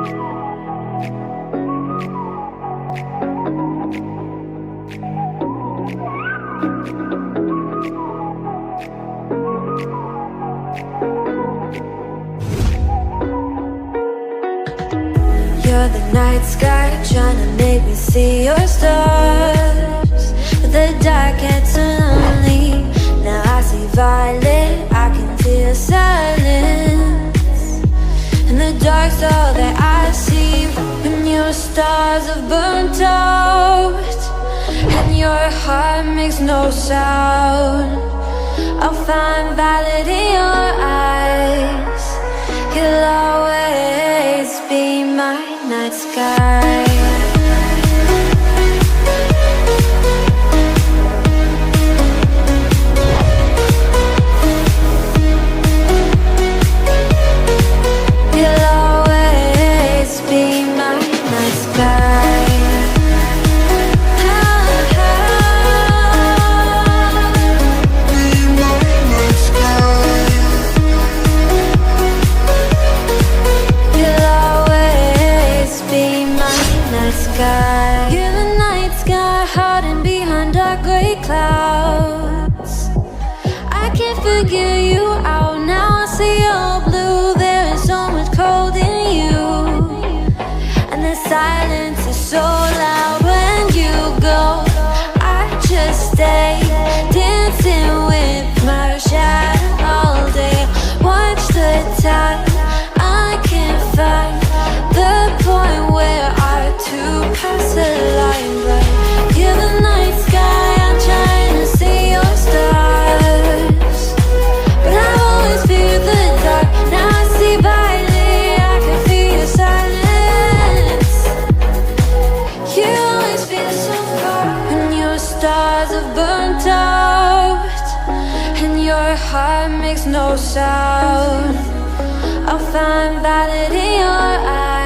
You're the night sky, trying to make me see your stars, but the dark gets so lonely. Now I see violet, I can feel silence, and the dark's all that I see. When your stars have burnt out and your heart makes no sound, I'll find violet in your eyes. You'll always be my night sky. You'll always be my night sky. You're the night sky, hiding behind dark gray clouds. I can't figure you out now. I see all blue. There is so much cold in you, and the silence is so loud when you go. I just stay dancing with my shadow all day. Watch the time. I can't find the point where to pass the line, but you're the night sky. I'm trying to see your stars, but I always fear the dark. Now I see violet, I can feel your silence. You always feel so far when your stars have burnt out and your heart makes no sound. I'll find violet in your eyes.